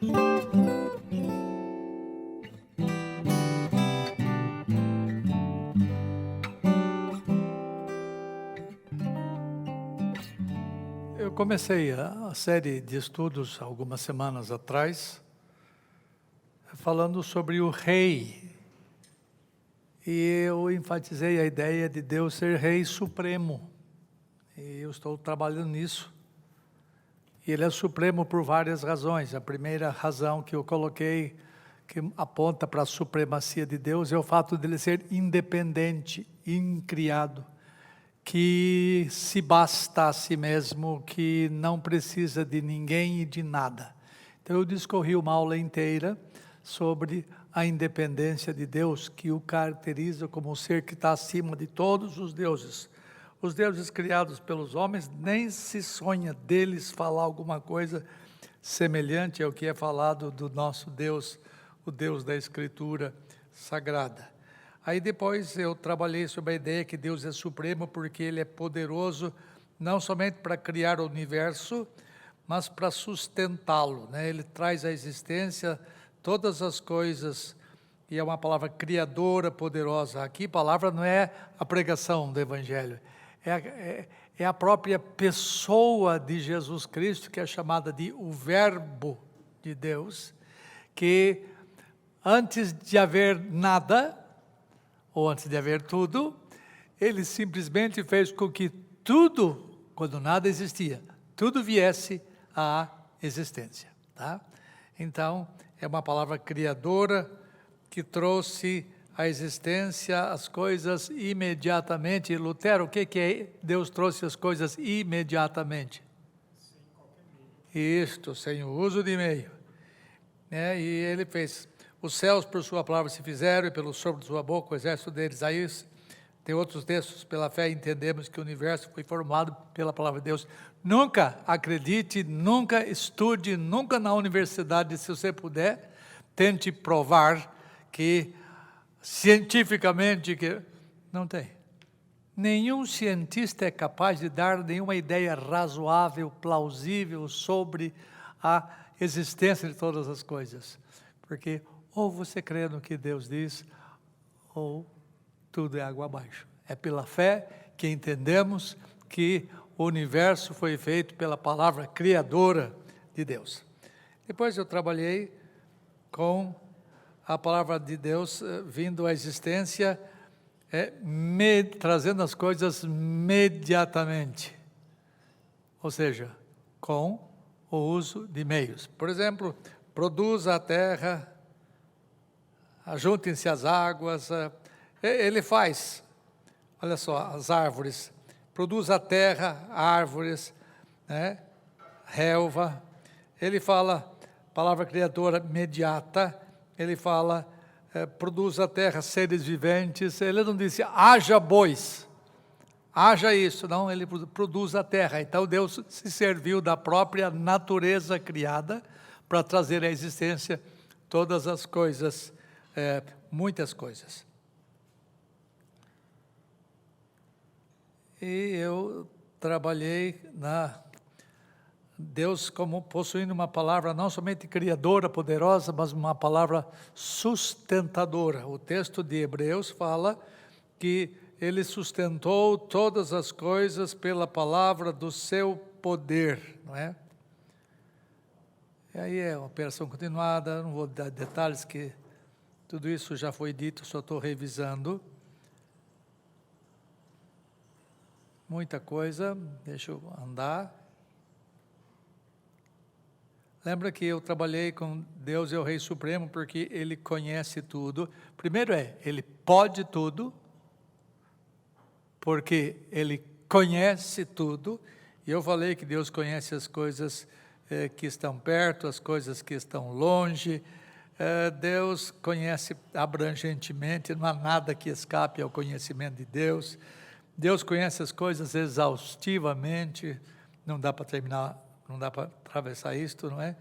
Eu comecei a série de estudos algumas semanas atrás, falando sobre o rei. E eu enfatizei a ideia de Deus ser rei supremo. E eu estou trabalhando nisso. E ele é supremo por várias razões. A primeira razão que eu coloquei, que aponta para a supremacia de Deus, é o fato de ele ser independente, incriado, que se basta a si mesmo, que não precisa de ninguém e de nada. Então eu discorri uma aula inteira sobre a independência de Deus, que o caracteriza como um ser que está acima de todos os deuses. Os deuses criados pelos homens, nem se sonha deles falar alguma coisa semelhante ao que é falado do nosso Deus, o Deus da Escritura Sagrada. Aí depois eu trabalhei sobre a ideia que Deus é supremo porque Ele é poderoso, não somente para criar o universo, mas para sustentá-lo, né? Ele traz à existência todas as coisas, e é uma palavra criadora, poderosa. Aqui a palavra não é a pregação do Evangelho, é a própria pessoa de Jesus Cristo, que é chamada de o Verbo de Deus, que antes de haver nada, ou antes de haver tudo, ele simplesmente fez com que tudo, quando nada existia, tudo viesse à existência. Tá? Então, é uma palavra criadora que trouxe à existência as coisas imediatamente. E Lutero, o que é Deus trouxe as coisas imediatamente? Sem qualquer meio. Isto, sem o uso de meio. E ele fez... Os céus por sua palavra se fizeram, e pelo sopro de sua boca o exército deles. Aí tem outros textos, pela fé entendemos que o universo foi formado pela palavra de Deus. Nunca acredite, nunca estude, nunca na universidade, se você puder, tente provar que cientificamente, que não tem. Nenhum cientista é capaz de dar nenhuma ideia razoável, plausível sobre a existência de todas as coisas. Porque ou você crê no que Deus diz, ou tudo é água abaixo. É pela fé que entendemos que o universo foi feito pela palavra criadora de Deus. Depois eu trabalhei com a palavra de Deus vindo à existência, trazendo as coisas imediatamente. Ou seja, com o uso de meios. Por exemplo, produz a terra, ajuntem-se as águas, ele faz, olha só, as árvores, produz a terra, árvores, né, relva, ele fala, palavra criadora imediata, ele fala, produz a terra seres viventes, ele não disse, haja bois, haja isso, não, ele produz a terra. Então Deus se serviu da própria natureza criada para trazer à existência todas as coisas, muitas coisas. E eu trabalhei na Deus como possuindo uma palavra não somente criadora, poderosa, mas uma palavra sustentadora. O texto de Hebreus fala que ele sustentou todas as coisas pela palavra do seu poder, não é? E aí é uma operação continuada, não vou dar detalhes, que tudo isso já foi dito, só estou revisando. Muita coisa, deixa eu andar. Lembra que eu trabalhei com Deus, é o Rei Supremo, porque Ele conhece tudo. Primeiro Ele pode tudo, porque Ele conhece tudo. E eu falei que Deus conhece as coisas que estão perto, as coisas que estão longe. Deus conhece abrangentemente, não há nada que escape ao conhecimento de Deus. Deus conhece as coisas exaustivamente, não dá para terminar, não dá para atravessar isto, não é?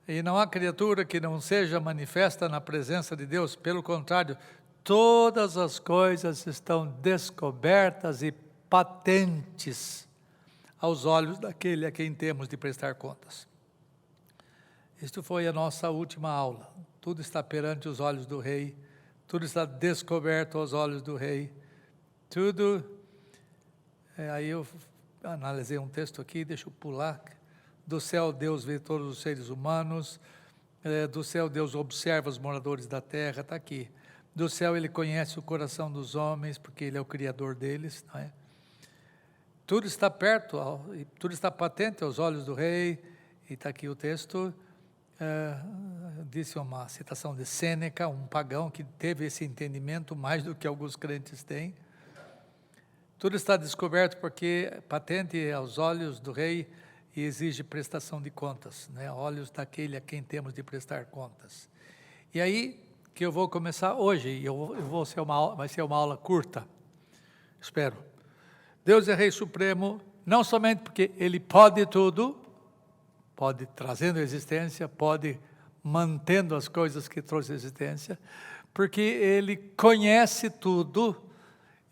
E não há criatura que não seja manifesta na presença de Deus, pelo contrário, todas as coisas estão descobertas e patentes aos olhos daquele a quem temos de prestar contas. Isto foi a nossa última aula. Tudo está perante os olhos do Rei, tudo está descoberto aos olhos do Rei, tudo... aí eu analisei um texto aqui, deixa eu pular. Do céu Deus vê todos os seres humanos, do céu Deus observa os moradores da terra, está aqui. Do céu Ele conhece o coração dos homens, porque Ele é o Criador deles, não é? Tudo está perto, tudo está patente aos olhos do Rei, e está aqui o texto, disse uma citação de Sêneca, um pagão que teve esse entendimento mais do que alguns crentes têm. Tudo está descoberto porque patente aos olhos do Rei e exige prestação de contas, né? Olhos daquele a quem temos de prestar contas. E aí que eu vou começar hoje, e vai ser uma aula curta, espero. Deus é Rei Supremo, não somente porque Ele pode tudo, pode trazendo a existência, pode mantendo as coisas que trouxe a existência, porque Ele conhece tudo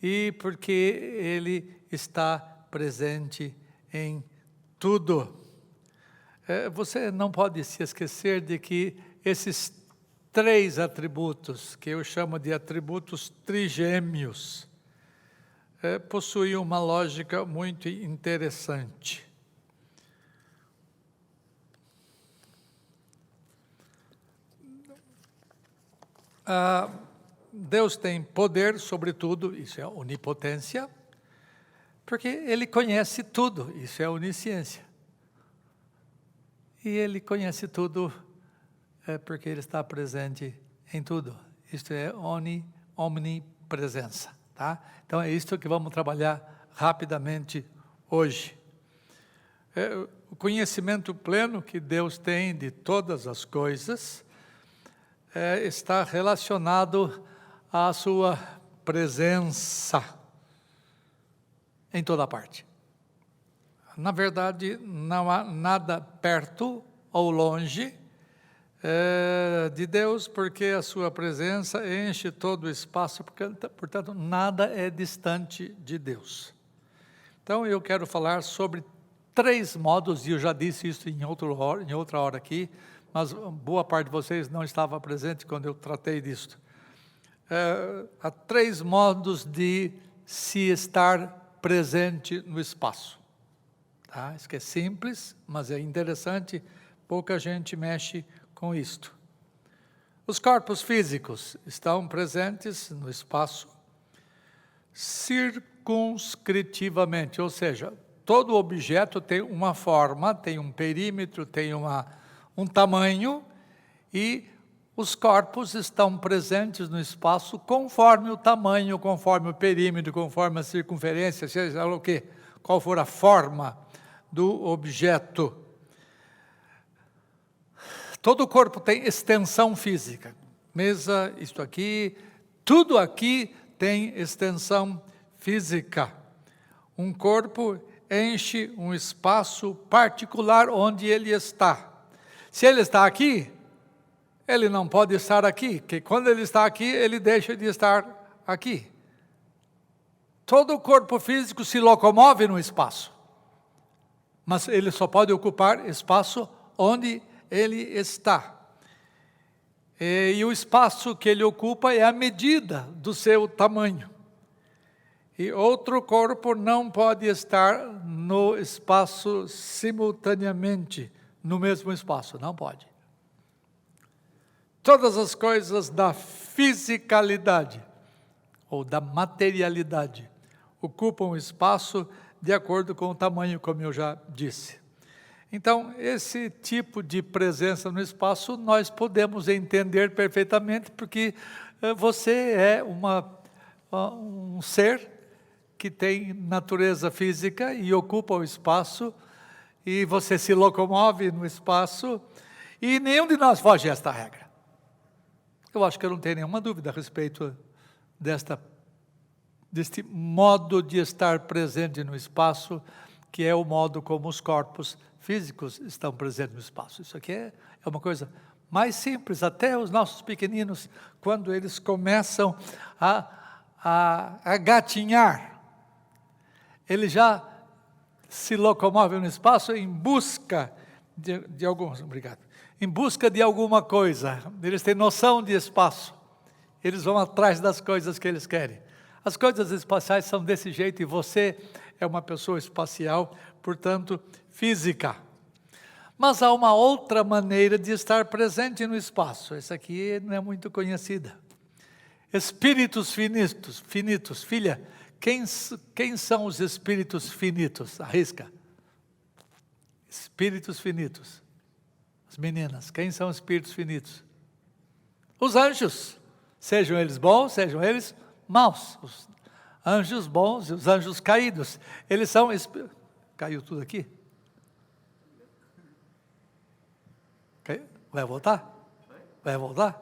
e porque Ele está presente em tudo. Você não pode se esquecer de que esses 3 atributos, que eu chamo de atributos trigêmeos, possuem uma lógica muito interessante. Deus tem poder sobre tudo, isso é onipotência, porque Ele conhece tudo, isso é onisciência. E Ele conhece tudo porque Ele está presente em tudo, isto é omnipresença. Tá? Então é isto que vamos trabalhar rapidamente hoje. O conhecimento pleno que Deus tem de todas as coisas está relacionado à sua presença em toda parte. Na verdade, não há nada perto ou longe de Deus, porque a sua presença enche todo o espaço, portanto, nada é distante de Deus. Então, eu quero falar sobre 3 modos, e eu já disse isso em outra hora aqui, mas boa parte de vocês não estava presente quando eu tratei disso. Há 3 modos de se estar presente no espaço. Tá? Isso que é simples, mas é interessante, pouca gente mexe com isto. Os corpos físicos estão presentes no espaço circunscritivamente, ou seja, todo objeto tem uma forma, tem um perímetro, tem um tamanho, e os corpos estão presentes no espaço conforme o tamanho, conforme o perímetro, conforme a circunferência, seja lá o quê, qual for a forma do objeto. Todo o corpo tem extensão física. Mesa, isto aqui, tudo aqui tem extensão física. Um corpo enche um espaço particular onde ele está. Se ele está aqui, ele não pode estar aqui, porque quando ele está aqui, ele deixa de estar aqui. Todo o corpo físico se locomove no espaço, mas ele só pode ocupar espaço onde ele está. E o espaço que ele ocupa é a medida do seu tamanho. E outro corpo não pode estar no espaço simultaneamente, no mesmo espaço, não pode. Todas as coisas da fisicalidade, ou da materialidade, ocupam o espaço de acordo com o tamanho, como eu já disse. Então, esse tipo de presença no espaço, nós podemos entender perfeitamente, porque você é um ser que tem natureza física e ocupa o espaço, e você se locomove no espaço, e nenhum de nós foge a esta regra. Eu acho que eu não tenho nenhuma dúvida a respeito deste modo de estar presente no espaço, que é o modo como os corpos físicos estão presentes no espaço. Isso aqui é uma coisa mais simples, até os nossos pequeninos, quando eles começam a gatinhar, eles já se locomovem no espaço em busca obrigado. Em busca de alguma coisa. Eles têm noção de espaço. Eles vão atrás das coisas que eles querem. As coisas espaciais são desse jeito e você é uma pessoa espacial, portanto, física. Mas há uma outra maneira de estar presente no espaço. Essa aqui não é muito conhecida. Espíritos finitos. Filha, quem são os espíritos finitos? Arrisca. Espíritos finitos. As meninas, quem são os espíritos finitos? Os anjos. Sejam eles bons, sejam eles maus. Os anjos bons e os anjos caídos. Eles são... Caiu tudo aqui? Vai voltar? Vai voltar?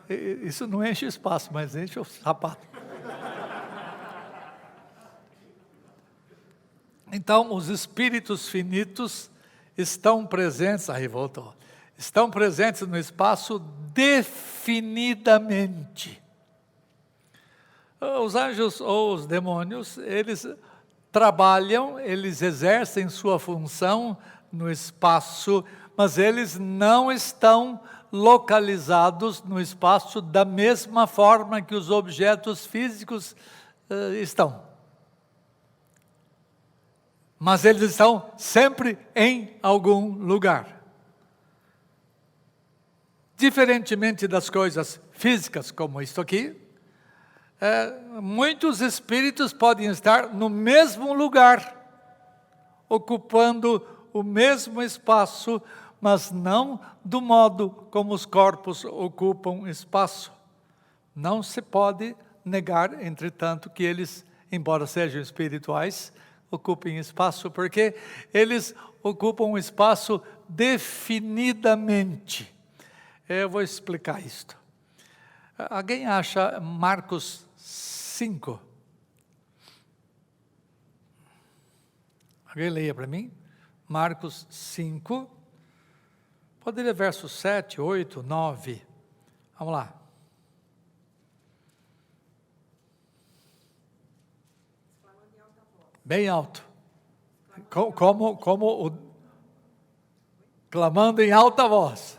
Isso não enche o espaço, mas enche o sapato. Então, os espíritos finitos estão presentes, aí voltou, estão presentes no espaço definidamente. Os anjos ou os demônios, eles trabalham, eles exercem sua função no espaço, mas eles não estão localizados no espaço da mesma forma que os objetos físicos estão. Mas eles estão sempre em algum lugar. Diferentemente das coisas físicas, como isto aqui, muitos espíritos podem estar no mesmo lugar, ocupando o mesmo espaço, mas não do modo como os corpos ocupam espaço. Não se pode negar, entretanto, que eles, embora sejam espirituais, ocupem espaço, porque eles ocupam um espaço definidamente. Eu vou explicar isto. Alguém acha Marcos 5? Alguém leia para mim? Marcos 5. Pode ler versos 7, 8, 9. Vamos lá. Bem alto. Clamando em alta voz.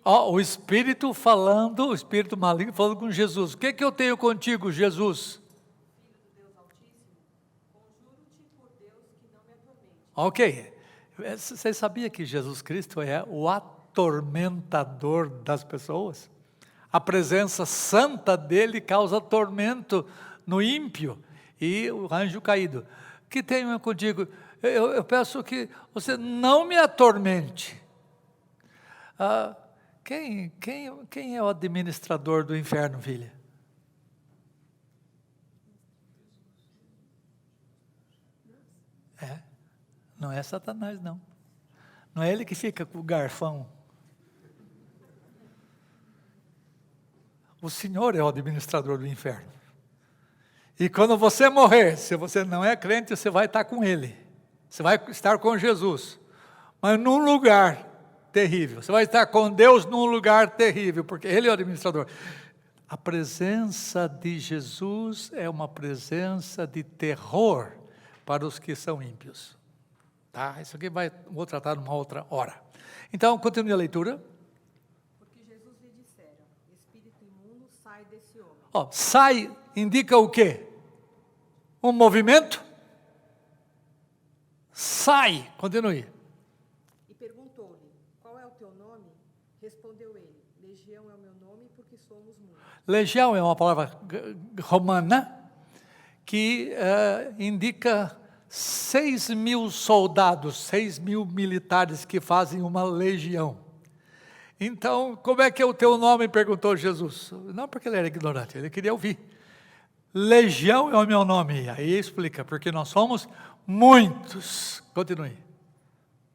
O Espírito falando, o Espírito maligno falando com Jesus. O que eu tenho contigo, Jesus? Filho do Deus Altíssimo, conjuro-te por Deus que não me atormente. Ok. Você sabia que Jesus Cristo é o atormentador das pessoas? A presença santa dele causa tormento no ímpio e o anjo caído. Que tenho contigo? Eu peço que você não me atormente. Quem é o administrador do inferno, filha? Não é Satanás, não. Não é ele que fica com o garfão. O Senhor é o administrador do inferno. E quando você morrer, se você não é crente, você vai estar com ele. Você vai estar com Jesus. Mas num lugar terrível. Você vai estar com Deus num lugar terrível, porque ele é o administrador. A presença de Jesus é uma presença de terror para os que são ímpios. Tá? Isso aqui vou tratar numa outra hora. Então, continue a leitura. Porque Jesus lhe dissera, espírito imundo, sai desse homem. Sai indica o quê? Um movimento? Sai, continue. E perguntou-lhe, qual é o teu nome? Respondeu ele, Legião é o meu nome, porque somos muitos. Legião é uma palavra romana que indica 6.000 soldados, 6.000 militares que fazem uma legião. Então, como é que é o teu nome? Perguntou Jesus. Não porque ele era ignorante, ele queria ouvir. Legião é o meu nome. Aí explica, porque nós somos muitos. Continue.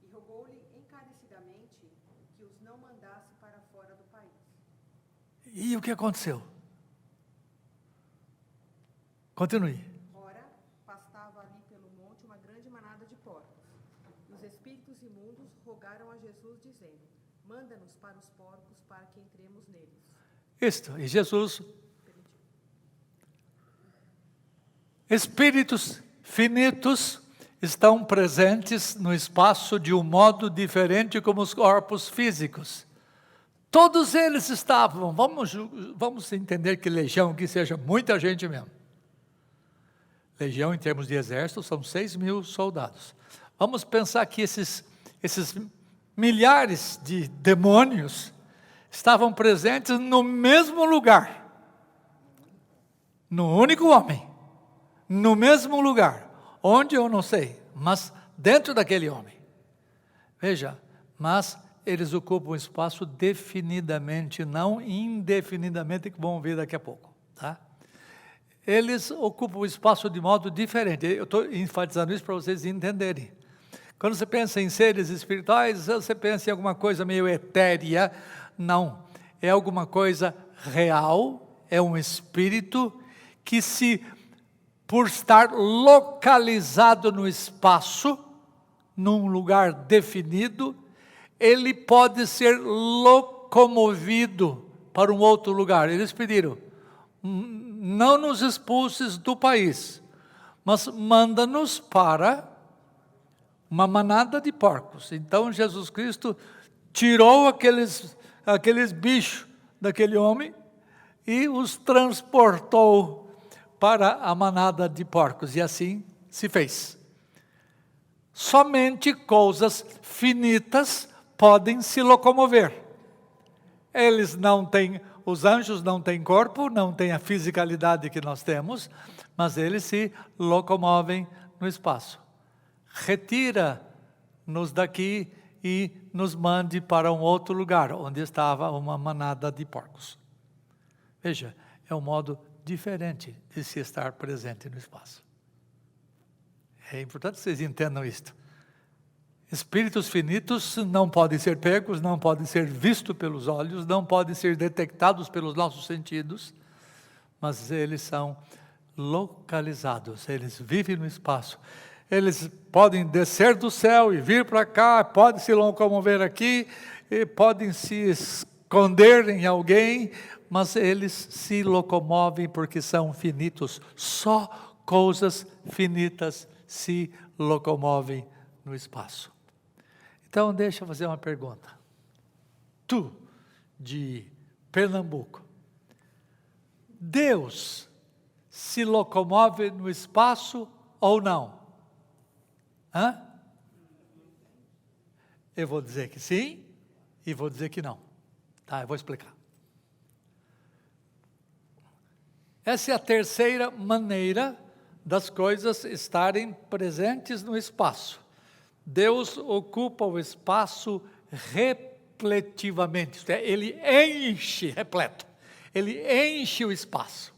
E rogou-lhe encarecidamente que os não mandasse para fora do país. E o que aconteceu? Continue. Ora, pastava ali pelo monte uma grande manada de porcos. E os espíritos imundos rogaram a Jesus, dizendo, manda-nos para os porcos, para que entremos neles. Isto, e Jesus, espíritos finitos estão presentes no espaço de um modo diferente como os corpos físicos. Todos eles estavam, vamos entender que legião que seja muita gente mesmo. Legião em termos de exército são 6.000 soldados. Vamos pensar que esses milhares de demônios estavam presentes no mesmo lugar. No único homem. No mesmo lugar. Onde eu não sei, mas dentro daquele homem. Veja, mas eles ocupam o espaço definidamente, não indefinidamente, que vamos ver daqui a pouco. Tá? Eles ocupam o espaço de modo diferente. Eu estou enfatizando isso para vocês entenderem. Quando você pensa em seres espirituais, você pensa em alguma coisa meio etérea. Não, é alguma coisa real, é um espírito que por estar localizado no espaço, num lugar definido, ele pode ser locomovido para um outro lugar. Eles pediram, não nos expulses do país, mas manda-nos para uma manada de porcos. Então Jesus Cristo tirou aqueles bichos daquele homem e os transportou para a manada de porcos, e assim se fez. Somente coisas finitas podem se locomover. Eles não têm, os anjos não têm corpo, não têm a fisicalidade que nós temos, mas eles se locomovem no espaço. Retira-nos daqui e nos mande para um outro lugar, onde estava uma manada de porcos. Veja, é um modo diferente de se estar presente no espaço. É importante que vocês entendam isto. Espíritos finitos não podem ser pegos, não podem ser vistos pelos olhos, não podem ser detectados pelos nossos sentidos, mas eles são localizados, eles vivem no espaço. Eles podem descer do céu e vir para cá, podem se locomover aqui, e podem se esconder em alguém, mas eles se locomovem porque são finitos. Só coisas finitas se locomovem no espaço. Então, deixa eu fazer uma pergunta. Tu, de Pernambuco, Deus se locomove no espaço ou não? Hã? Eu vou dizer que sim e vou dizer que não. Tá, eu vou explicar. Essa é a terceira maneira das coisas estarem presentes no espaço. Deus ocupa o espaço repletivamente, isto é, ele enche, repleto, ele enche o espaço.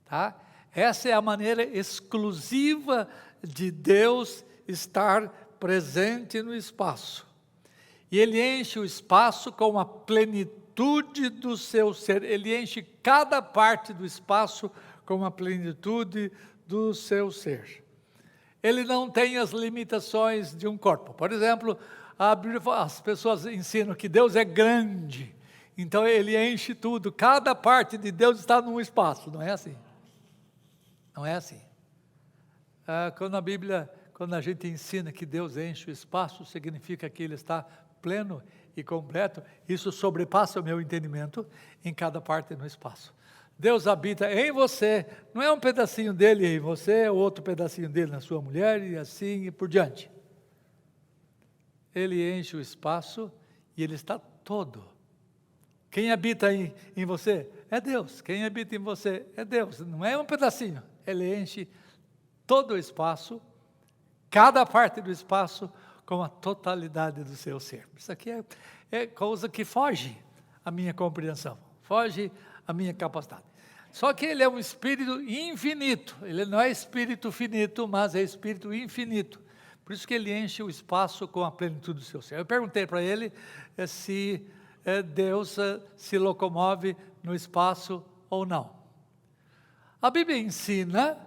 Tá? Essa é a maneira exclusiva de Deus estar presente no espaço. E ele enche o espaço com a plenitude do seu ser, ele enche cada parte do espaço com a plenitude do seu ser. Ele não tem as limitações de um corpo. Por exemplo, a Bíblia, as pessoas ensinam que Deus é grande, então ele enche tudo, cada parte de Deus está num espaço, não é assim? Não é assim. Quando a gente ensina que Deus enche o espaço, significa que ele está pleno e completo, isso sobrepassa o meu entendimento em cada parte no espaço. Deus habita em você, não é um pedacinho dele em você, outro pedacinho dele na sua mulher, e assim e por diante. Ele enche o espaço e ele está todo. Quem habita em você é Deus, quem habita em você é Deus, não é um pedacinho, ele enche todo o espaço, cada parte do espaço, com a totalidade do seu ser. Isso aqui é coisa que foge à minha compreensão, foge à minha capacidade. Só que ele é um espírito infinito, ele não é espírito finito, mas é espírito infinito. Por isso que ele enche o espaço com a plenitude do seu ser. Eu perguntei para ele se Deus se locomove no espaço ou não. A Bíblia ensina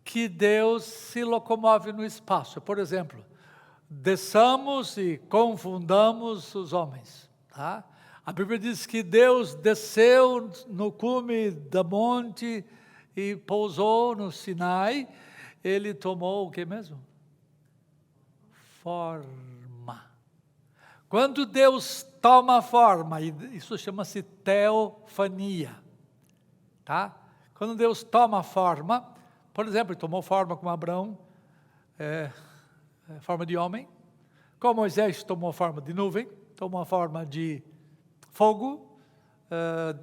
que Deus se locomove no espaço. Por exemplo, desçamos e confundamos os homens. Tá? A Bíblia diz que Deus desceu no cume do monte e pousou no Sinai, ele tomou o que mesmo? Forma. Quando Deus toma forma, isso chama-se teofania, tá? Quando Deus toma forma, por exemplo, ele tomou forma com Abraão, forma de homem, com Moisés tomou forma de nuvem, tomou forma de fogo,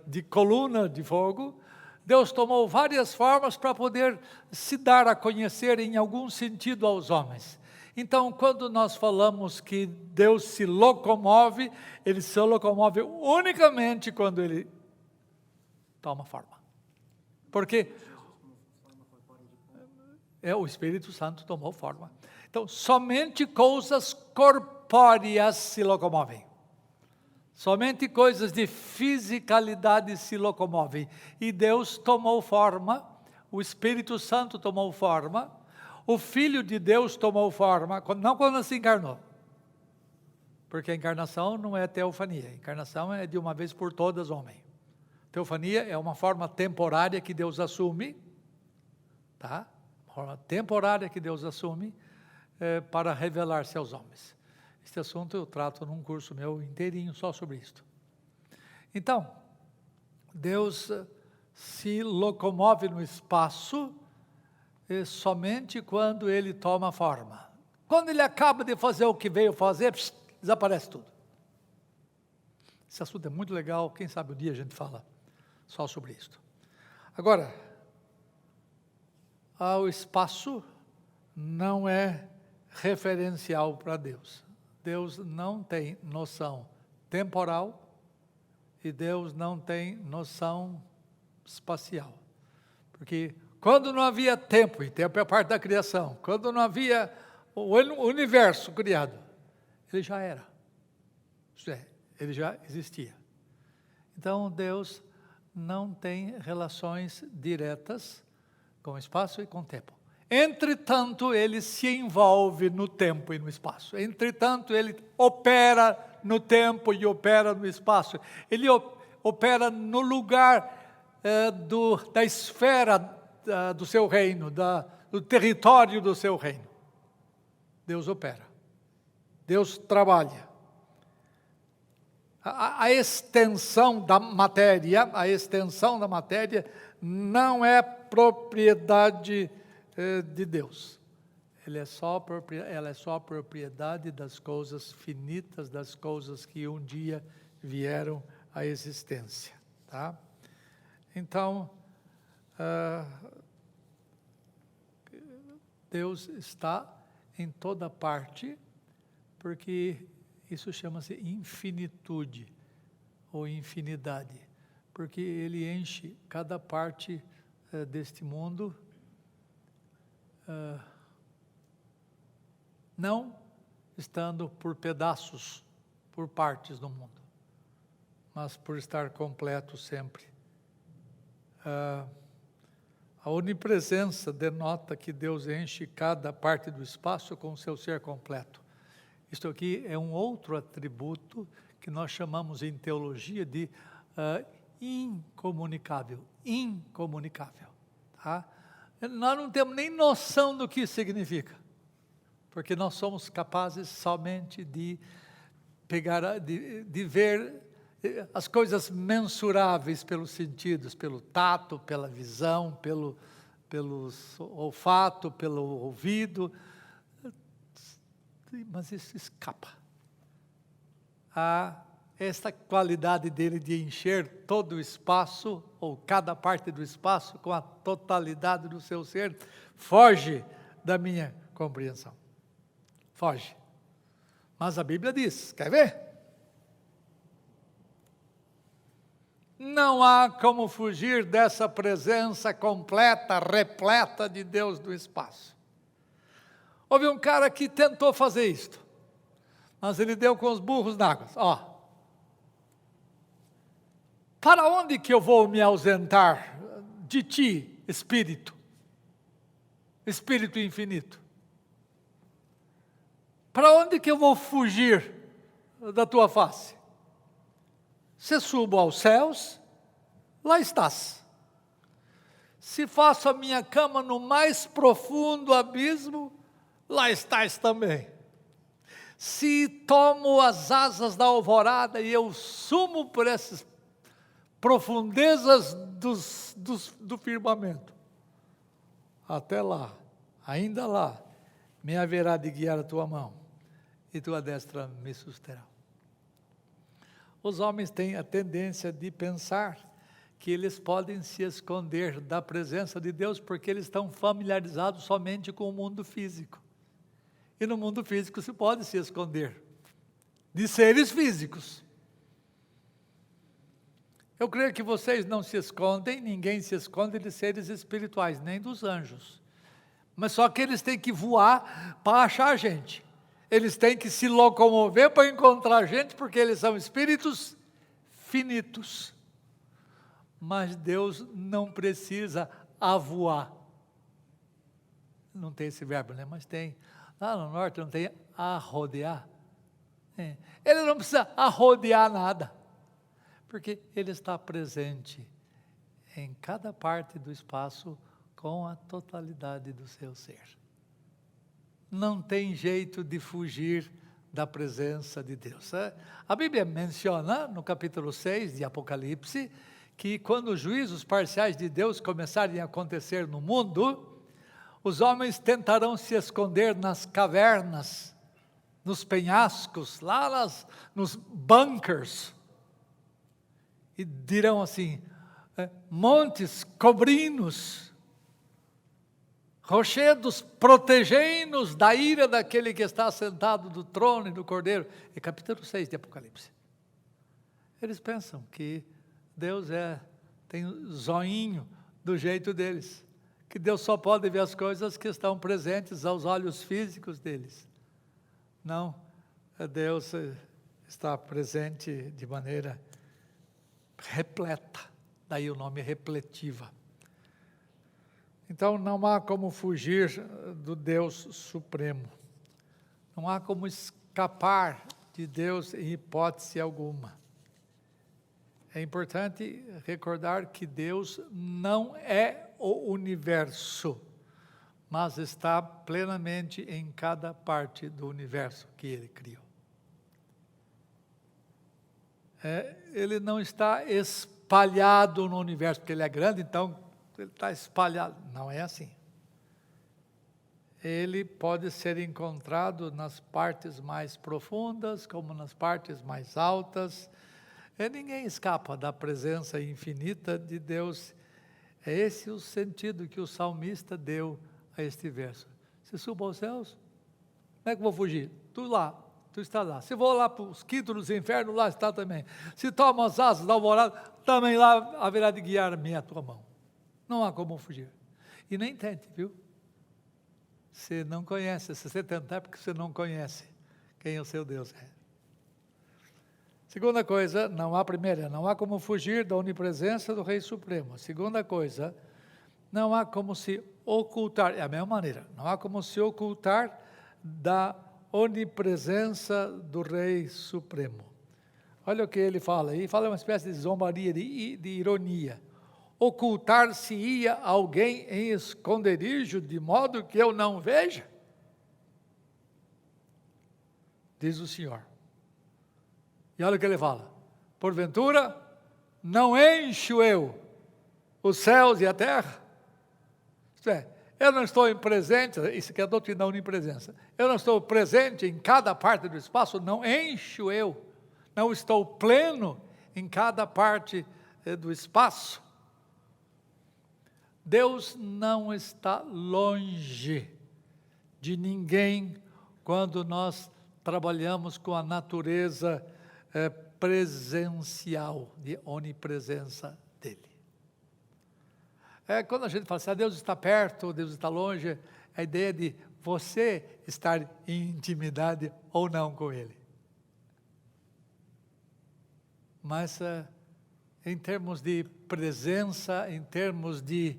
de coluna de fogo. Deus tomou várias formas para poder se dar a conhecer em algum sentido aos homens. Então, quando nós falamos que Deus se locomove, ele se locomove unicamente quando ele toma forma. Porque o Espírito Santo tomou forma. Então, somente coisas corpóreas se locomovem. Somente coisas de fisicalidade se locomovem. E Deus tomou forma, o Espírito Santo tomou forma, o Filho de Deus tomou forma, não quando se encarnou. Porque a encarnação não é teofania, a encarnação é de uma vez por todas homem. Teofania é uma forma temporária que Deus assume, tá? Uma forma temporária que Deus assume para revelar-se aos homens. Este assunto eu trato num curso meu inteirinho só sobre isto. Então, Deus se locomove no espaço somente quando ele toma forma. Quando ele acaba de fazer o que veio fazer, desaparece tudo. Esse assunto é muito legal, quem sabe um dia a gente fala só sobre isto. Agora, o espaço não é referencial para Deus. Deus não tem noção temporal e Deus não tem noção espacial. Porque quando não havia tempo, e tempo é parte da criação, quando não havia o universo criado, ele já era. Isto é, ele já existia. Então, Deus não tem relações diretas com o espaço e com o tempo. Entretanto, ele se envolve no tempo e no espaço. Entretanto, ele opera no tempo e opera no espaço. Ele opera no lugar da esfera do seu reino, do território do seu reino. Deus opera. Deus trabalha. A extensão da matéria não é propriedade de Deus. Ela é só propriedade das coisas finitas, das coisas que um dia vieram à existência. Tá? Então, Deus está em toda parte, porque isso chama-se infinitude ou infinidade, porque Ele enche cada parte deste mundo, não estando por pedaços, por partes do mundo, mas por estar completo sempre. A onipresença denota que Deus enche cada parte do espaço com o seu ser completo. Isto aqui é um outro atributo que nós chamamos em teologia de incomunicável. Incomunicável. Tá? Nós não temos nem noção do que significa, porque nós somos capazes somente de ver as coisas mensuráveis pelos sentidos, pelo tato, pela visão, pelo olfato, pelo ouvido, mas isso escapa a esta qualidade dele de encher todo o espaço, ou cada parte do espaço, com a totalidade do seu ser, foge da minha compreensão. Foge. Mas a Bíblia diz, quer ver? Não há como fugir dessa presença completa, repleta de Deus do espaço. Houve um cara que tentou fazer isto, mas ele deu com os burros na água. Para onde que eu vou me ausentar de ti, Espírito? Espírito infinito. Para onde que eu vou fugir da tua face? Se subo aos céus, lá estás. Se faço a minha cama no mais profundo abismo, lá estás também. Se tomo as asas da alvorada e eu sumo por essas profundezas do firmamento, até lá, ainda lá, me haverá de guiar a tua mão, e tua destra me susterá. Os homens têm a tendência de pensar que eles podem se esconder da presença de Deus, porque eles estão familiarizados somente com o mundo físico. E no mundo físico se pode se esconder de seres físicos. Eu creio que vocês não se escondem, ninguém se esconde de seres espirituais, nem dos anjos. Mas só que eles têm que voar para achar a gente. Eles têm que se locomover para encontrar a gente, porque eles são espíritos finitos. Mas Deus não precisa avoar. Não tem esse verbo, né? Mas tem. Lá no norte não tem arrodear. Ele não precisa arrodear nada, porque Ele está presente em cada parte do espaço com a totalidade do seu ser. Não tem jeito de fugir da presença de Deus. A Bíblia menciona, no capítulo 6 de Apocalipse, que quando os juízos parciais de Deus começarem a acontecer no mundo, os homens tentarão se esconder nas cavernas, nos penhascos, lá nos bunkers, e dirão assim, montes, cobrinos, rochedos, protegei-nos da ira daquele que está sentado do trono e do cordeiro. É capítulo 6 de Apocalipse. Eles pensam que Deus tem um zoinho do jeito deles, que Deus só pode ver as coisas que estão presentes aos olhos físicos deles. Não, Deus está presente de maneira repleta, daí o nome repletiva. Então não há como fugir do Deus Supremo, não há como escapar de Deus em hipótese alguma. É importante recordar que Deus não é o universo, mas está plenamente em cada parte do universo que Ele criou. Ele não está espalhado no universo, porque Ele é grande, então Ele está espalhado. Não é assim. Ele pode ser encontrado nas partes mais profundas, como nas partes mais altas. Ninguém escapa da presença infinita de Deus. É esse o sentido que o salmista deu a este verso. Se subo aos céus, como é que eu vou fugir? Tu está lá. Se vou lá para os quintos dos infernos, lá está também. Se tomo as asas da alvorada, também lá haverá de guiar-me a tua mão. Não há como fugir. E nem tente, viu? Você não conhece, se você tentar é porque você não conhece quem o seu Deus é. Segunda coisa, não há como fugir da onipresença do Rei Supremo. Segunda coisa, não há como se ocultar, é a mesma maneira, não há como se ocultar da onipresença do Rei Supremo. Olha o que ele fala, uma espécie de zombaria, de ironia. Ocultar-se-ia alguém em esconderijo, de modo que eu não veja? Diz o Senhor. E olha o que ele fala, porventura, não encho eu os céus e a terra? Isto é, eu não estou presente, isso que é a doutrina da onipresença, eu não estou presente em cada parte do espaço, não encho eu, não estou pleno em cada parte do espaço. Deus não está longe de ninguém quando nós trabalhamos com a natureza presencial, de onipresença dele. Quando a gente fala assim, Deus está perto, Deus está longe, a ideia de você estar em intimidade ou não com Ele. Mas em termos de presença, em termos de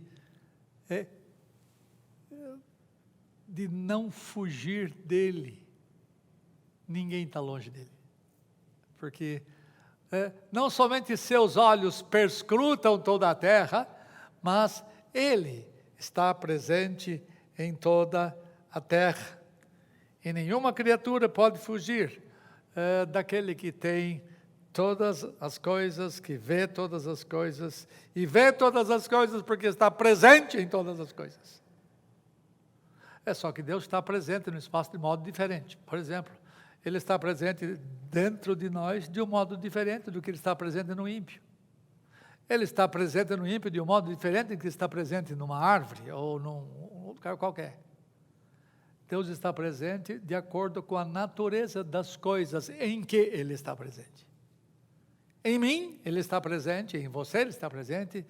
não fugir dele, ninguém está longe dele. Porque não somente seus olhos perscrutam toda a terra, mas Ele está presente em toda a terra. E nenhuma criatura pode fugir daquele que tem todas as coisas, que vê todas as coisas, e vê todas as coisas porque está presente em todas as coisas. É só que Deus está presente no espaço de modo diferente. Por exemplo, Ele está presente dentro de nós de um modo diferente do que Ele está presente no ímpio. Ele está presente no ímpio de um modo diferente do que está presente numa árvore ou num lugar qualquer. Deus está presente de acordo com a natureza das coisas em que Ele está presente. Em mim, Ele está presente, em você Ele está presente,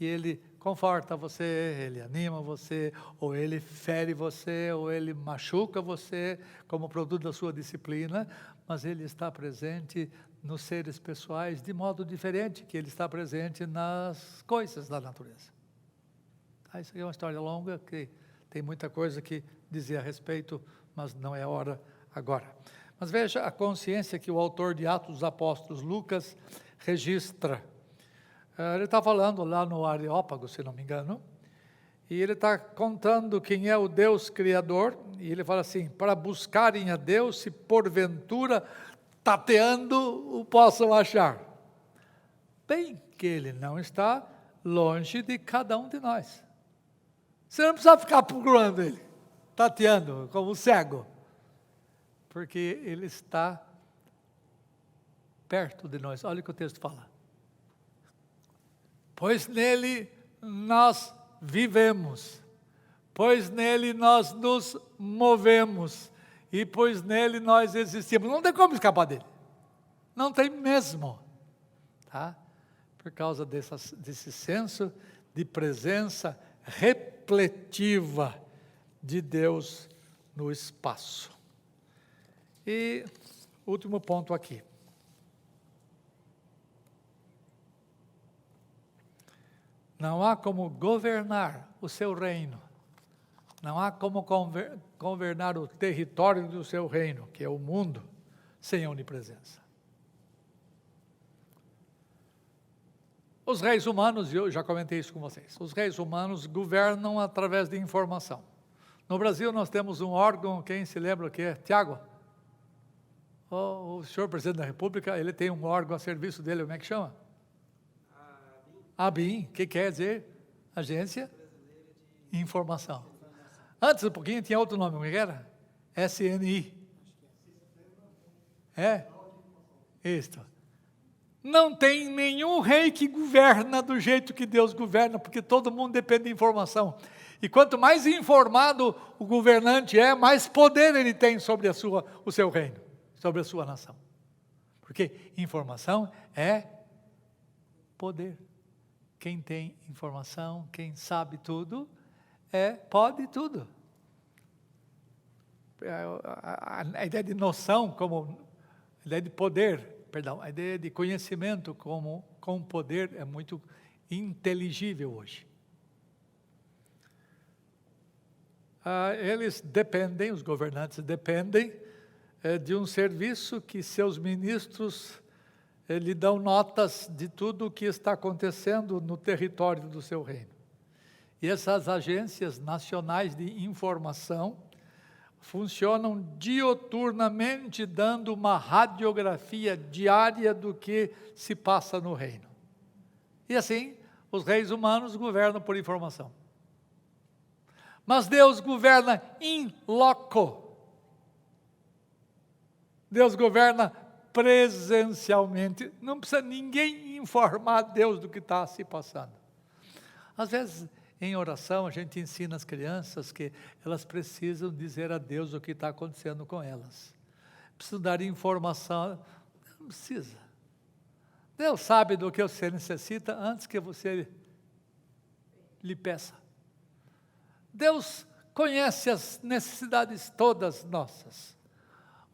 e Ele conforta você, Ele anima você, ou Ele fere você, ou Ele machuca você, como produto da sua disciplina, mas Ele está presente nos seres pessoais de modo diferente que Ele está presente nas coisas da natureza. Isso aqui é uma história longa, que tem muita coisa que dizer a respeito, mas não é hora agora. Mas veja a consciência que o autor de Atos dos Apóstolos, Lucas, registra. Ele está falando lá no Areópago, se não me engano, e ele está contando quem é o Deus Criador, e ele fala assim, para buscarem a Deus, se porventura, tateando, o possam achar. Bem que Ele não está longe de cada um de nós. Você não precisa ficar procurando Ele, tateando, como cego, porque Ele está perto de nós. Olha o que o texto fala. Pois nele nós vivemos, pois nele nós nos movemos, e pois nele nós existimos. Não tem como escapar dele. Não tem mesmo. Tá? Por causa desse senso de presença repletiva de Deus no espaço. E último ponto aqui. Não há como governar o seu reino. Não há como governar o território do seu reino, que é o mundo, sem a onipresença. Os reis humanos, e eu já comentei isso com vocês, os reis humanos governam através de informação. No Brasil nós temos um órgão, quem se lembra o que é? Tiago? O senhor presidente da República, ele tem um órgão a serviço dele, como é que chama? ABIN, que quer dizer? Agência de Informação. Antes um pouquinho tinha outro nome, como era? SNI. É? Isto. Não tem nenhum rei que governa do jeito que Deus governa, porque todo mundo depende de informação. E quanto mais informado o governante é, mais poder ele tem sobre o seu reino, sobre a sua nação. Porque informação é poder. Quem tem informação, quem sabe tudo, pode tudo. A ideia de noção como a ideia de poder, a ideia de conhecimento com poder é muito inteligível hoje. Eles dependem, os governantes dependem de um serviço que seus ministros lhe dão notas de tudo o que está acontecendo no território do seu reino. E essas agências nacionais de informação funcionam dioturnamente, dando uma radiografia diária do que se passa no reino. E assim, os reis humanos governam por informação. Mas Deus governa in loco. Deus governa presencialmente. Não precisa ninguém informar Deus do que está se passando. Às vezes, em oração, a gente ensina as crianças que elas precisam dizer a Deus o que está acontecendo com elas. Precisam dar informação. Não precisa. Deus sabe do que você necessita antes que você lhe peça. Deus conhece as necessidades todas nossas.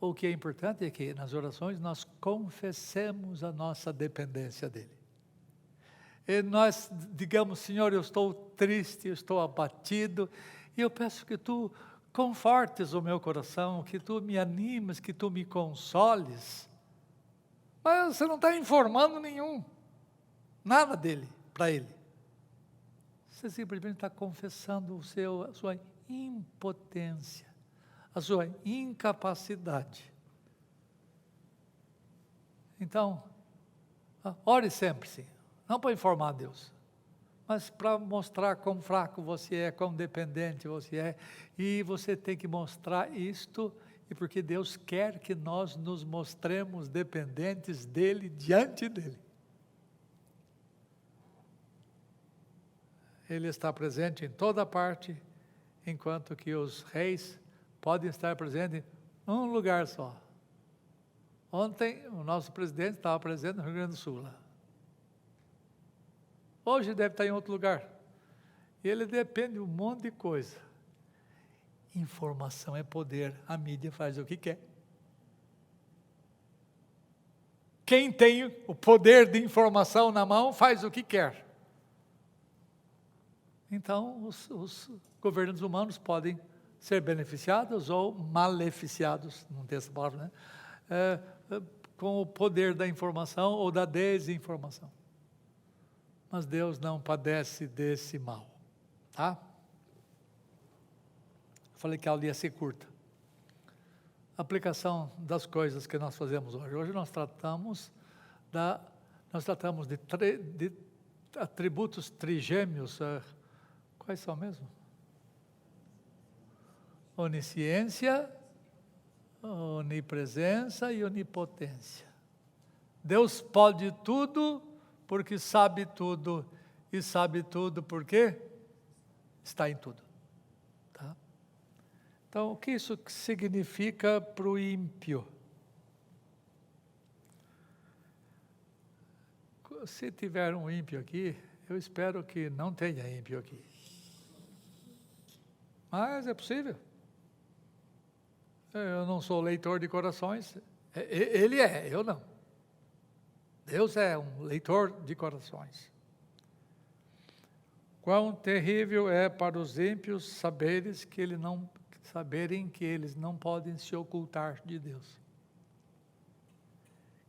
O que é importante é que nas orações nós confessemos a nossa dependência dEle. E nós digamos, Senhor, eu estou triste, eu estou abatido, e eu peço que Tu confortes o meu coração, que Tu me animes, que Tu me consoles. Mas você não está informando nada dele, para Ele. Você simplesmente está confessando a sua impotência, a sua incapacidade. Então, ore sempre, sim. Não para informar Deus, mas para mostrar quão fraco você é, quão dependente você é. E você tem que mostrar isto, e porque Deus quer que nós nos mostremos dependentes dEle, diante dEle. Ele está presente em toda parte, enquanto que os reis podem estar presentes em um lugar só. Ontem, o nosso presidente estava presente no Rio Grande do Sul. Lá. Hoje deve estar em outro lugar. E ele depende de um monte de coisa. Informação é poder. A mídia faz o que quer. Quem tem o poder de informação na mão faz o que quer. Então, os governos humanos podem ser beneficiados ou maleficiados, não tem essa palavra, né? Com o poder da informação ou da desinformação. Mas Deus não padece desse mal, tá? Falei que a aula ia ser curta. Aplicação das coisas que nós fazemos hoje. Hoje nós tratamos de atributos trigêmeos. Quais são mesmo? Onisciência, onipresença e onipotência. Deus pode tudo porque sabe tudo, e sabe tudo porque está em tudo. Tá? Então, o que isso significa para o ímpio? Se tiver um ímpio aqui, eu espero que não tenha ímpio aqui. Mas é possível. Eu não sou leitor de corações. Ele é, eu não. Deus é um leitor de corações. Quão terrível é para os ímpios saberem que eles não podem se ocultar de Deus.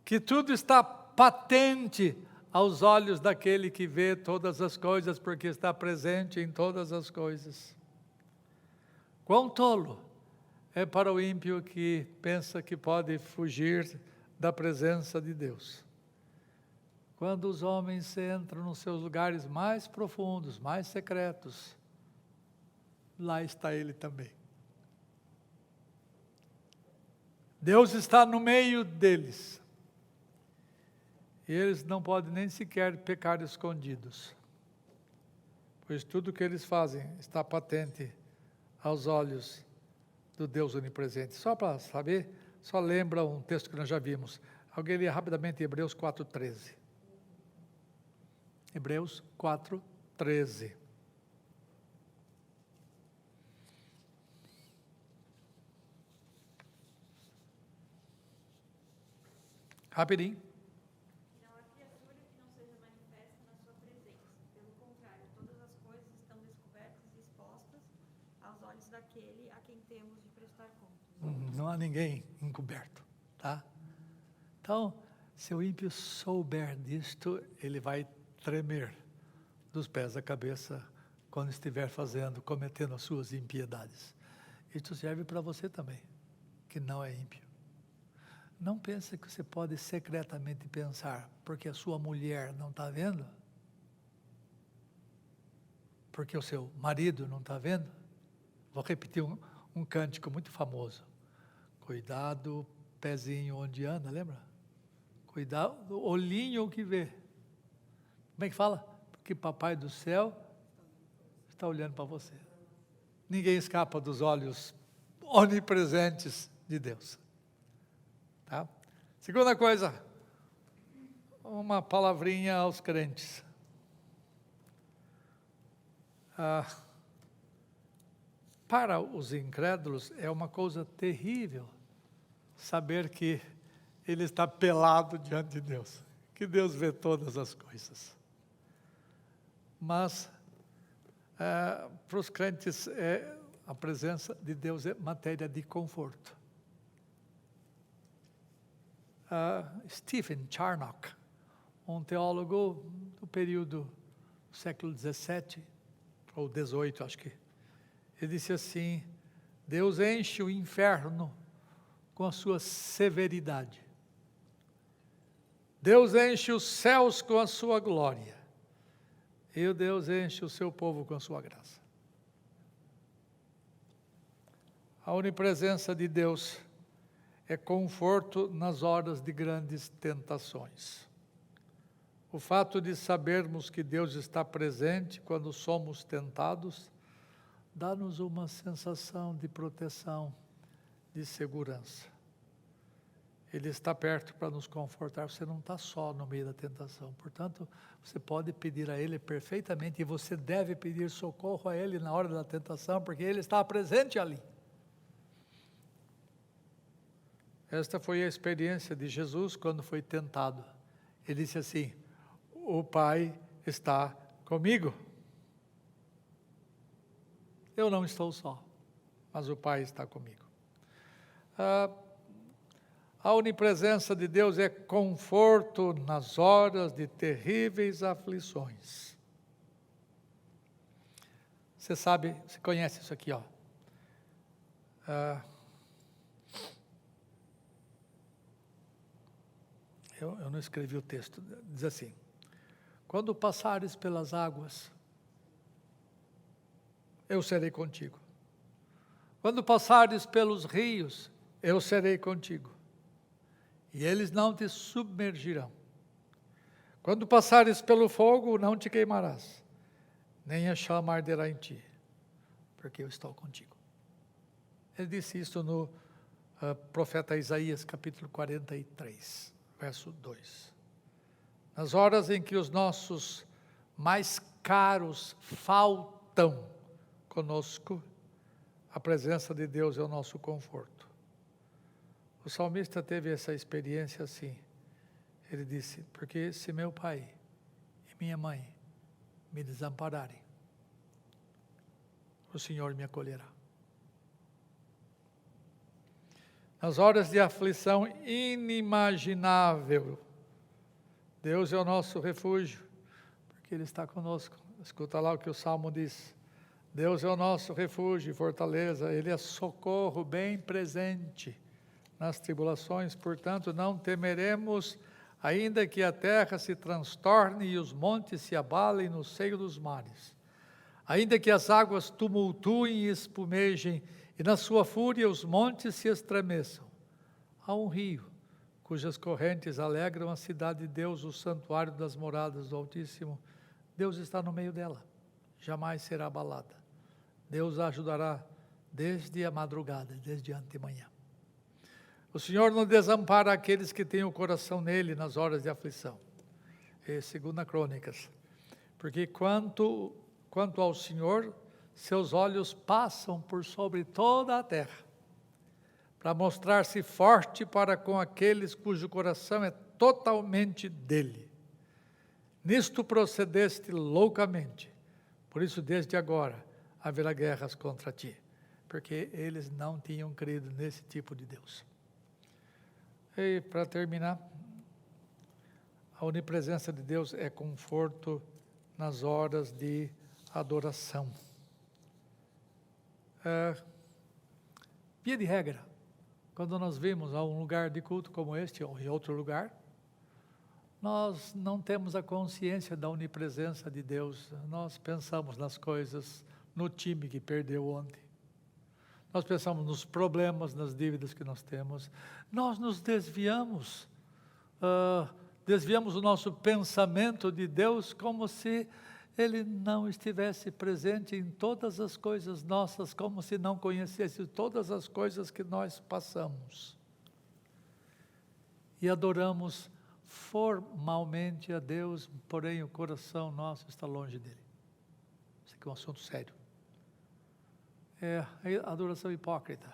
Que tudo está patente aos olhos daquele que vê todas as coisas, porque está presente em todas as coisas. Quão tolo é para o ímpio que pensa que pode fugir da presença de Deus. Quando os homens entram nos seus lugares mais profundos, mais secretos, lá está Ele também. Deus está no meio deles. E eles não podem nem sequer pecar escondidos, pois tudo que eles fazem está patente aos olhos do Deus onipresente. Só para saber, só lembra um texto que nós já vimos. Alguém lê rapidamente Hebreus 4:13. Hebreus 4:13. Rapidinho. Não há criatura que não seja manifesta na sua presença. Pelo contrário, todas as coisas estão descobertas e expostas aos olhos daquele a quem temos de prestar contas. Não há ninguém encoberto, tá? Então, se o ímpio souber disto, ele vai tremer dos pés à cabeça quando estiver cometendo as suas impiedades. Isso serve para você também, que não é ímpio. Não pense que você pode secretamente pensar, porque a sua mulher não está vendo, porque o seu marido não está vendo. Vou repetir um cântico muito famoso. Cuidado, pezinho onde anda, lembra? Cuidado, olhinho que vê. Como é que fala? Porque Papai do céu está olhando para você. Ninguém escapa dos olhos onipresentes de Deus. Tá? Segunda coisa, uma palavrinha aos crentes. Para os incrédulos é uma coisa terrível saber que ele está pelado diante de Deus, que Deus vê todas as coisas. Mas para os crentes a presença de Deus é matéria de conforto. Stephen Charnock, um teólogo do período do século XVII, ou 18, acho que. Ele disse assim: Deus enche o inferno com a sua severidade. Deus enche os céus com a sua glória. E o Deus enche o seu povo com a sua graça. A onipresença de Deus é conforto nas horas de grandes tentações. O fato de sabermos que Deus está presente quando somos tentados, dá-nos uma sensação de proteção, de segurança. Ele está perto para nos confortar, você não está só no meio da tentação. Portanto, você pode pedir a Ele perfeitamente, e você deve pedir socorro a Ele na hora da tentação, porque Ele está presente ali. Esta foi a experiência de Jesus quando foi tentado. Ele disse assim: o Pai está comigo. Eu não estou só, mas o Pai está comigo. A onipresença de Deus é conforto nas horas de terríveis aflições. Você sabe, você conhece isso aqui, ó. Eu não escrevi o texto, diz assim: quando passares pelas águas, eu serei contigo. Quando passares pelos rios, eu serei contigo. E eles não te submergirão. Quando passares pelo fogo, não te queimarás, nem a chama arderá em ti, porque eu estou contigo. Ele disse isso no profeta Isaías, capítulo 43, verso 2. Nas horas em que os nossos mais caros faltam conosco, a presença de Deus é o nosso conforto. O salmista teve essa experiência assim. Ele disse: porque se meu pai e minha mãe me desampararem, o Senhor me acolherá. Nas horas de aflição inimaginável, Deus é o nosso refúgio, porque Ele está conosco. Escuta lá o que o Salmo diz: Deus é o nosso refúgio e fortaleza, Ele é socorro bem presente nas tribulações, portanto não temeremos, ainda que a terra se transtorne e os montes se abalem no seio dos mares, ainda que as águas tumultuem e espumejem, e na sua fúria os montes se estremeçam. Há um rio, cujas correntes alegram a cidade de Deus, o santuário das moradas do Altíssimo. Deus está no meio dela, jamais será abalada. Deus a ajudará desde a madrugada, desde antemanhã. O Senhor não desampara aqueles que têm o coração nele nas horas de aflição. É 2 Crônicas. Porque quanto ao Senhor, seus olhos passam por sobre toda a terra, para mostrar-se forte para com aqueles cujo coração é totalmente dele. Nisto procedeste loucamente, por isso desde agora haverá guerras contra ti, porque eles não tinham crido nesse tipo de Deus. E para terminar, a onipresença de Deus é conforto nas horas de adoração. Via de regra, quando nós vimos a um lugar de culto como este ou em outro lugar, nós não temos a consciência da onipresença de Deus. Nós pensamos nas coisas, no time que perdeu ontem. Nós pensamos nos problemas, nas dívidas que nós temos. Nós nos desviamos o nosso pensamento de Deus como se Ele não estivesse presente em todas as coisas nossas, como se não conhecesse todas as coisas que nós passamos. E adoramos formalmente a Deus, porém o coração nosso está longe dele. Isso aqui é um assunto sério. É a adoração hipócrita.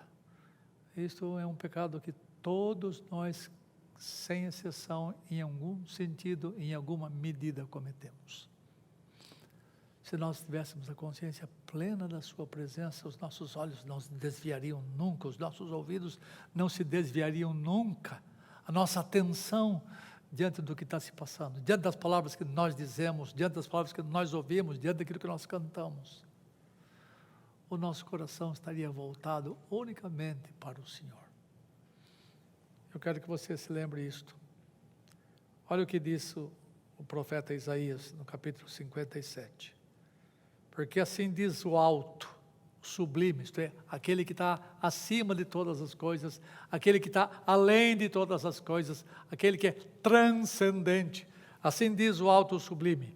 Isto é um pecado que todos nós, sem exceção, em algum sentido, em alguma medida, cometemos. Se nós tivéssemos a consciência plena da sua presença, os nossos olhos não se desviariam nunca, os nossos ouvidos não se desviariam nunca, a nossa atenção diante do que está se passando, diante das palavras que nós dizemos, diante das palavras que nós ouvimos, diante daquilo que nós cantamos. o nosso coração estaria voltado unicamente para o Senhor. Eu quero que você se lembre isto. Olha o que diz o profeta Isaías no capítulo 57. Porque assim diz o alto, o sublime, isto é, aquele que está acima de todas as coisas, aquele que está além de todas as coisas, aquele que é transcendente. Assim diz o alto, o sublime.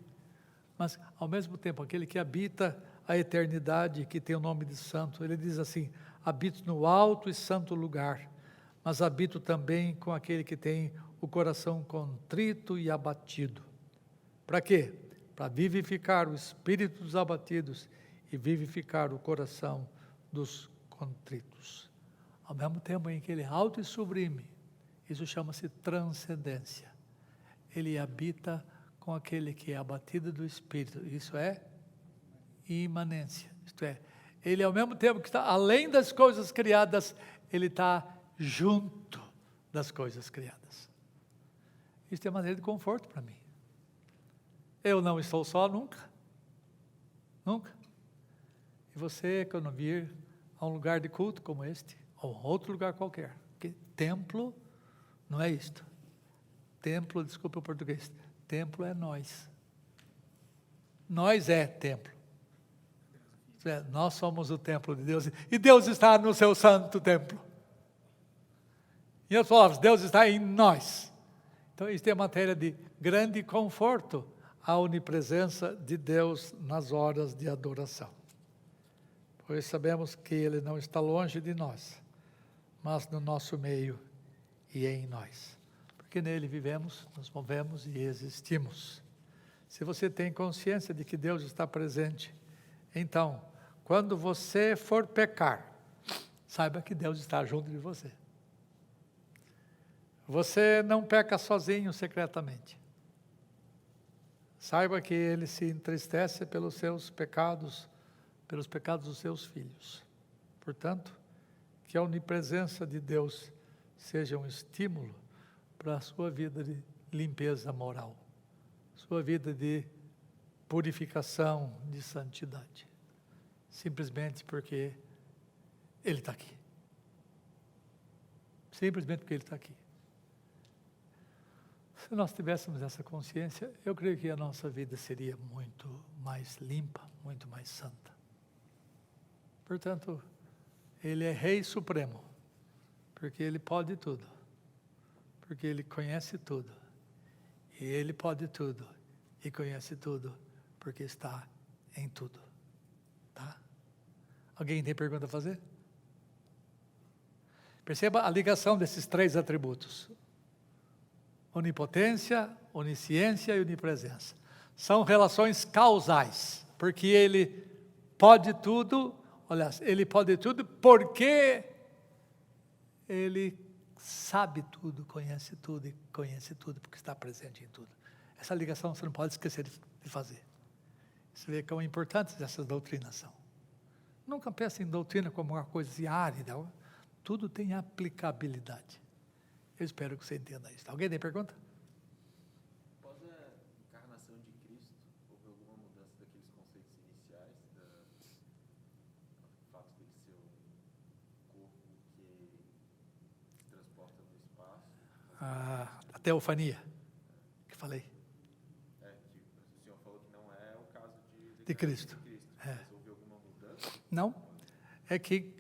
Mas, ao mesmo tempo, aquele que habita a eternidade, que tem o nome de santo, ele diz assim: habito no alto e santo lugar, mas habito também com aquele que tem o coração contrito e abatido. Para quê? Para vivificar o espírito dos abatidos e vivificar o coração dos contritos. Ao mesmo tempo em que ele é alto e sublime, isso chama-se transcendência. Ele habita com aquele que é abatido do espírito, isso é imanência. Isto é, ele ao mesmo tempo que está além das coisas criadas, ele está junto das coisas criadas. Isso é maneira de conforto para mim. Eu não estou só nunca. Nunca. E você, quando vir a um lugar de culto como este, ou outro lugar qualquer, porque templo não é isto. Templo, desculpa o português, templo é nós. Nós é templo. Isto é, nós somos o templo de Deus, e Deus está no seu santo templo. Em outras palavras, Deus está em nós. Então, isso é matéria de grande conforto, a onipresença de Deus nas horas de adoração. Pois sabemos que Ele não está longe de nós, mas no nosso meio e em nós. Porque nele vivemos, nos movemos e existimos. Se você tem consciência de que Deus está presente, então, quando você for pecar, saiba que Deus está junto de você. Você não peca sozinho secretamente. Saiba que Ele se entristece pelos seus pecados, pelos pecados dos seus filhos. Portanto, que a onipresença de Deus seja um estímulo para a sua vida de limpeza moral, sua vida de purificação, de santidade. Simplesmente porque Ele está aqui. Simplesmente porque Ele está aqui. Se nós tivéssemos essa consciência, eu creio que a nossa vida seria muito mais limpa, muito mais santa. Portanto, Ele é Rei Supremo, porque Ele pode tudo, porque Ele conhece tudo, e Ele pode tudo, e conhece tudo, porque está em tudo. Tá? Alguém tem pergunta a fazer? Perceba a ligação desses três atributos: onipotência, onisciência e onipresença. São relações causais, porque Ele pode tudo, olha, Ele pode tudo porque Ele sabe tudo, conhece tudo e conhece tudo porque está presente em tudo. Essa ligação você não pode esquecer de fazer. Você vê quão importantes essas doutrinas são. Nunca pense em doutrina como uma coisa assim, árida. Tudo tem aplicabilidade. Eu espero que você entenda isso. Alguém tem pergunta? Após a encarnação de Cristo, houve alguma mudança daqueles conceitos iniciais, do fato dele ser um corpo que se transporta no espaço? A teofania, que falei. Que o senhor falou que não é o caso De Cristo. Mas houve alguma mudança? Não, é que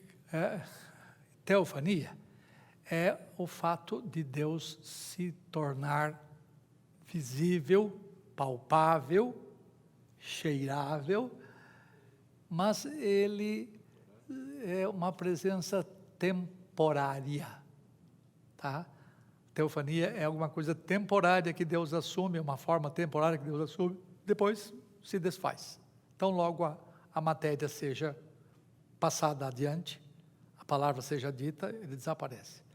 teofania é o fato de Deus se tornar visível, palpável, cheirável, mas Ele é uma presença temporária, tá? Teofania é alguma coisa temporária que Deus assume, uma forma temporária que Deus assume, depois se desfaz. Então, logo a matéria seja passada adiante, a palavra seja dita, ele desaparece.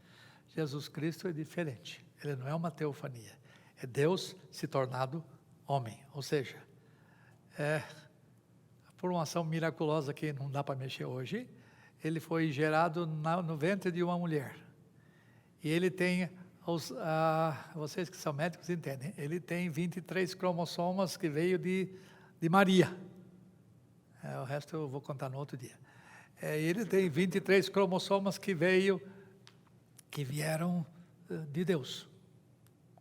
Jesus Cristo é diferente, Ele não é uma teofania, é Deus se tornado homem, ou seja, por uma ação miraculosa que não dá para mexer hoje, Ele foi gerado no ventre de uma mulher, e Ele tem, vocês que são médicos entendem, Ele tem 23 cromossomas que veio de Maria, o resto eu vou contar no outro dia. Ele tem 23 cromossomas que vieram de Deus.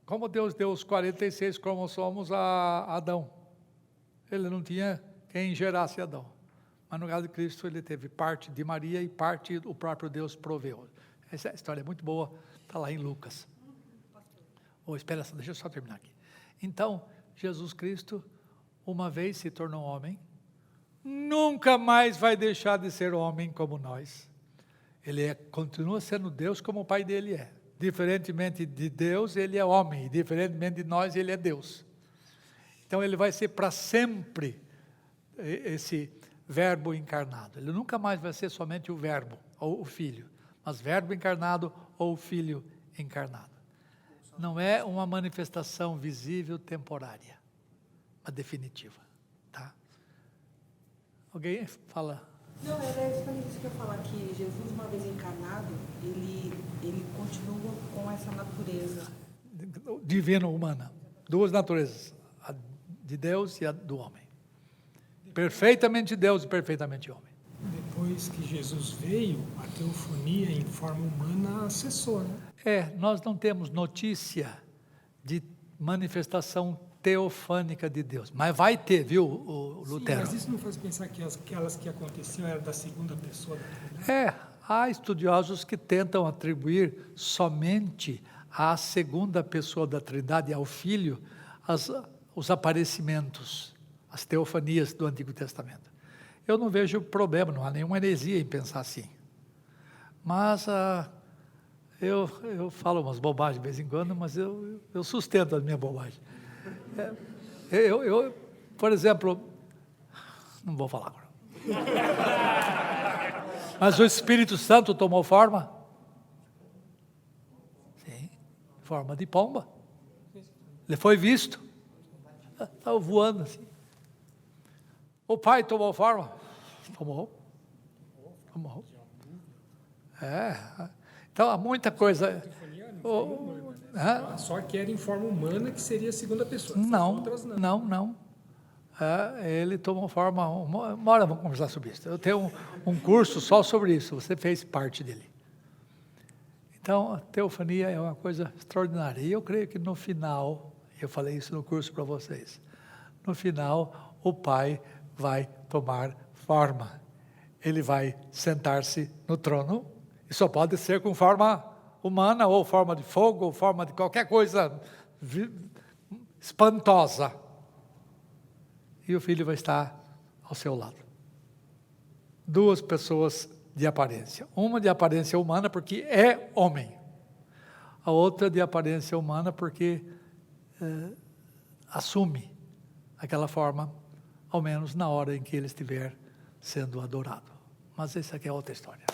Como Deus deu os 46 cromossomos a Adão. Ele não tinha quem gerasse Adão. Mas no caso de Cristo, ele teve parte de Maria e parte o próprio Deus proveu. Essa história é muito boa, está lá em Lucas. Espera, deixa eu só terminar aqui. Então, Jesus Cristo, uma vez se tornou homem, nunca mais vai deixar de ser homem como nós. Ele continua sendo Deus como o Pai dele é. Diferentemente de Deus, ele é homem. E diferentemente de nós, ele é Deus. Então, ele vai ser para sempre esse verbo encarnado. Ele nunca mais vai ser somente o verbo, ou o filho. Mas verbo encarnado ou o filho encarnado. Não é uma manifestação visível temporária, mas definitiva. Tá? Alguém fala? Não, era exatamente isso que eu ia falar, que Jesus, uma vez encarnado, ele continua com essa natureza. Divino-humana. Duas naturezas, a de Deus e a do homem. Perfeitamente Deus e perfeitamente homem. Depois que Jesus veio, a teofonia em forma humana cessou, né? Nós não temos notícia de manifestação teofânica de Deus, mas vai ter, viu, o Lutero? Sim, mas isso não faz pensar que aquelas que aconteciam eram da segunda pessoa da Trindade? Há estudiosos que tentam atribuir somente à segunda pessoa da Trindade, ao Filho, os aparecimentos, as teofanias do Antigo Testamento. Eu não vejo problema, não há nenhuma heresia em pensar assim. Mas eu falo umas bobagens de vez em quando, mas eu sustento a minha bobagem. Por exemplo, não vou falar agora. Mas o Espírito Santo tomou forma? Sim, forma de pomba. Ele foi visto. Estava voando assim. O Pai tomou forma? Tomou. Então há muita coisa. Só que era em forma humana, que seria a segunda pessoa. Não. Ele tomou forma. Uma hora vamos conversar sobre isso. Eu tenho um curso só sobre isso. Você fez parte dele. Então, a teofania é uma coisa extraordinária. E eu creio que no final, eu falei isso no curso para vocês, no final, o Pai vai tomar forma. Ele vai sentar-se no trono, e só pode ser com forma humana, ou forma de fogo, ou forma de qualquer coisa espantosa. E o Filho vai estar ao seu lado. Duas pessoas de aparência. Uma de aparência humana, porque é homem. A outra de aparência humana, porque assume aquela forma, ao menos na hora em que ele estiver sendo adorado. Mas essa aqui é outra história.